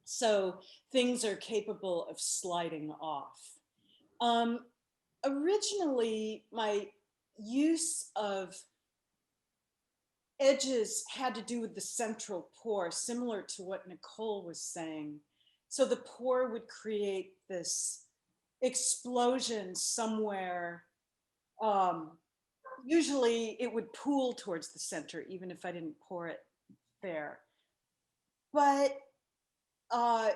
So things are capable of sliding off. Um, Originally, my use of edges had to do with the central pore, similar to what Nicole was saying. So the pore would create this explosion somewhere. Um, Usually it would pool towards the center, even if I didn't pour it there. But uh,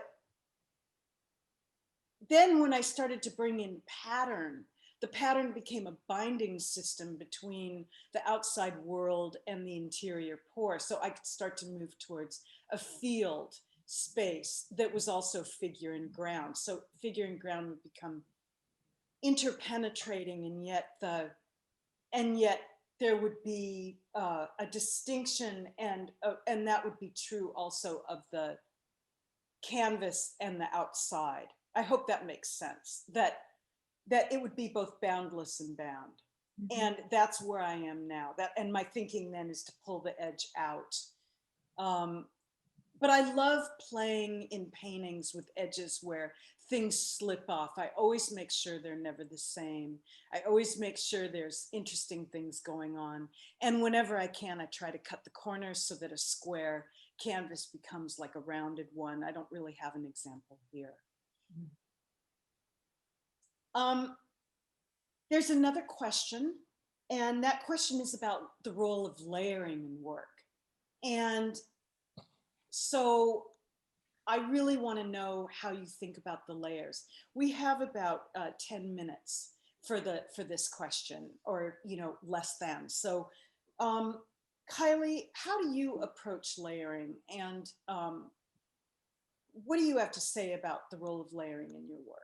then when I started to bring in pattern, the pattern became a binding system between the outside world and the interior pore. So I could start to move towards a field space that was also figure and ground. So figure and ground would become interpenetrating, and yet there would be a distinction, and that would be true also of the canvas and the outside. I hope that makes sense. That it would be both boundless and bound. Mhm. And that's where I am now. That, and my thinking then is to pull the edge out. Um, but I love playing in paintings with edges where things slip off. I always make sure they're never the same. I always make sure there's interesting things going on. And whenever I can, I try to cut the corners so that a square canvas becomes like a rounded one. I don't really have an example here. Um, there's another question, and that question is about the role of layering in work. And so I really want to know how you think about the layers. We have about 10 minutes for this question, or less than. So, um, Kylie, how do you approach layering, and what do you have to say about the role of layering in your work?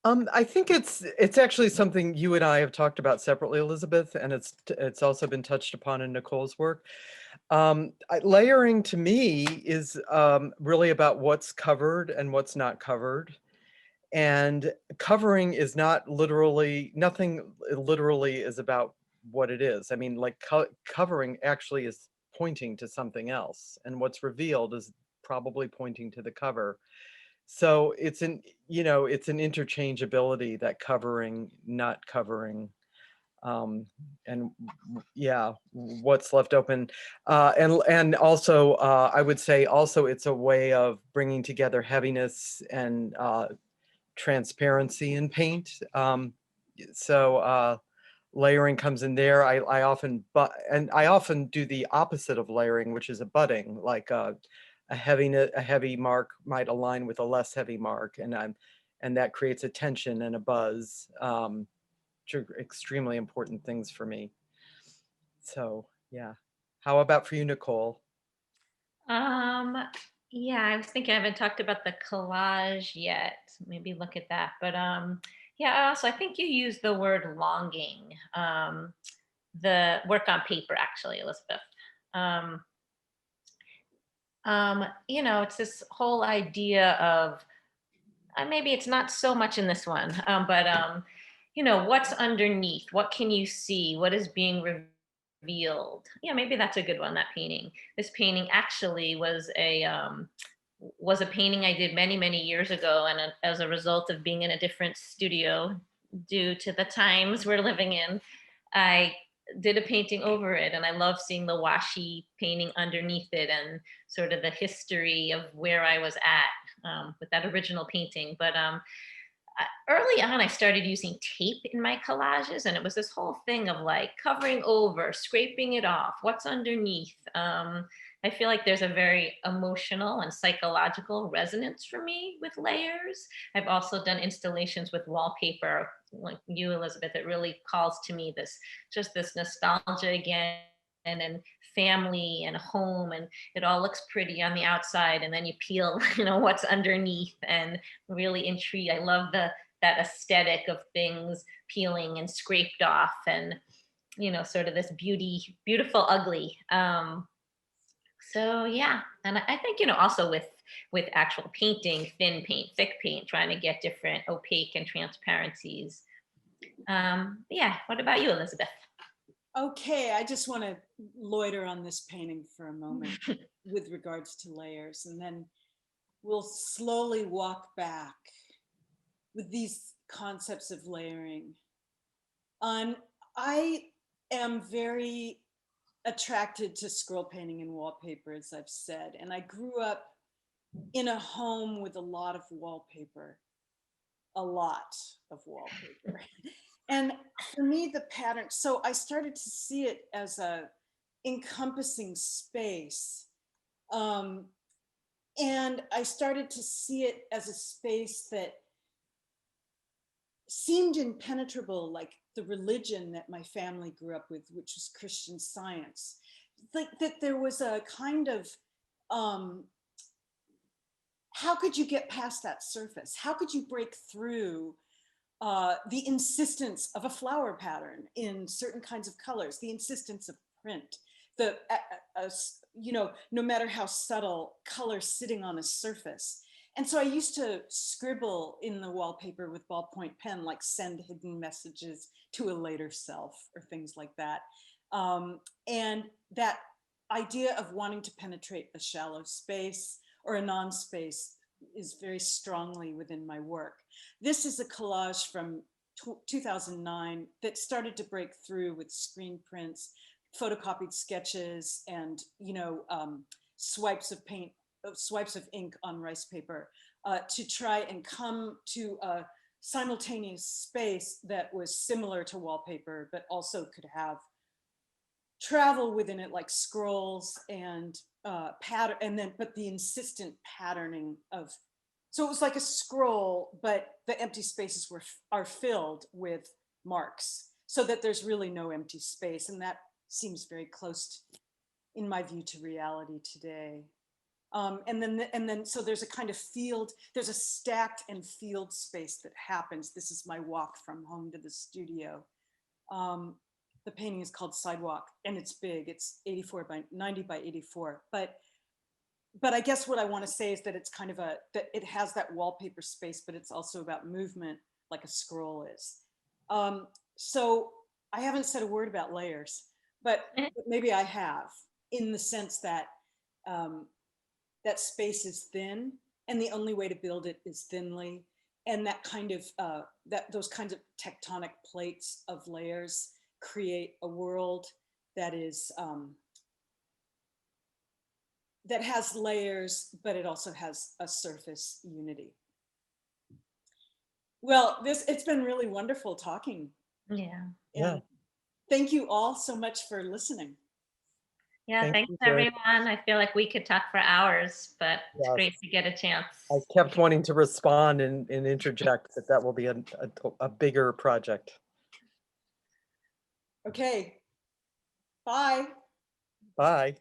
I think it's actually something you and I have talked about separately, Elizabeth, and it's also been touched upon in Nicole's work. Layering to me is really about what's covered and what's not covered. And covering is not literally, nothing literally is about what it is. I mean, like covering actually is pointing to something else, and what's revealed is probably pointing to the cover. So it's an interchangeability, that covering, not covering, and yeah, what's left open, and also I would say also it's a way of bringing together heaviness and transparency in paint. So layering comes in there. I often do the opposite of layering, which is a budding, like a heavy mark might align with a less heavy mark, and that creates a tension and a buzz, which are extremely important things for me. So yeah. How about for you, Nicole? Um, yeah, I was thinking I haven't talked about the collage yet. Maybe look at that. But yeah, also I think you used the word longing. The work on paper, actually, Elizabeth. Um, it's this whole idea of maybe it's not so much in this one, but what's underneath? What can you see? What is being revealed? Yeah, maybe that's a good one. That painting. This painting actually was a painting I did many many years ago, and as a result of being in a different studio due to the times we're living in, I did a painting over it, and I love seeing the washi painting underneath it and sort of the history of where I was at with that original painting. But early on, I started using tape in my collages, and it was this whole thing of like covering over, scraping it off, what's underneath. I feel like there's a very emotional and psychological resonance for me with layers. I've also done installations with wallpaper, like you, Elizabeth. It really calls to me this nostalgia again, and family and home, and it all looks pretty on the outside, and then you peel what's underneath, and really intrigued. I love that aesthetic of things peeling and scraped off, and sort of this beautiful ugly. So yeah, and I think also with actual painting, thin paint, thick paint, trying to get different opaque and transparencies. Yeah, what about you, Elizabeth? Okay, I just want to loiter on this painting for a moment with regards to layers, and then will slowly walk back with these concepts of layering. I am very attracted to scroll painting and wallpaper, as I've said, and I grew up in a home with a lot of wallpaper, a lot of wallpaper. And for me, the pattern, so I started to see it as a encompassing space. And I started to see it as a space that seemed impenetrable, like the religion that my family grew up with, which was Christian Science. Like that there was a kind of, how could you get past that surface? How could you break through the insistence of a flower pattern in certain kinds of colors, the insistence of print, the, no matter how subtle, color sitting on a surface. And so I used to scribble in the wallpaper with ballpoint pen, like send hidden messages to a later self or things like that. And that idea of wanting to penetrate a shallow space or a non-space is very strongly within my work. This is a collage from 2009 that started to break through with screen prints, photocopied sketches, and swipes of paint, swipes of ink on rice paper to try and come to a simultaneous space that was similar to wallpaper, but also could have travel within it, like scrolls and pattern, and then but the insistent patterning of. So it was like a scroll, but the empty spaces are filled with marks, so that there's really no empty space, and that seems very close, in my view, to reality today. And then so there's a kind of field, there's a stacked and field space that happens. This is my walk from home to the studio. The painting is called Sidewalk, and it's big. It's 84 by 90 by 84. But I guess what I want to say is that it's kind of that it has that wallpaper space, but it's also about movement, like a scroll is. So I haven't said a word about layers, but maybe I have, in the sense that that space is thin, and the only way to build it is thinly, and that kind of those kinds of tectonic plates of layers create a world that is that has layers, but it also has a surface unity. Well, it's been really wonderful talking. Yeah. Yeah. Thank you all so much for listening. Yeah, Thank thanks you very everyone. I feel like we could talk for hours, but it's Yes. great to get a chance. I kept wanting to respond and interject that will be a bigger project. Okay, bye. Bye.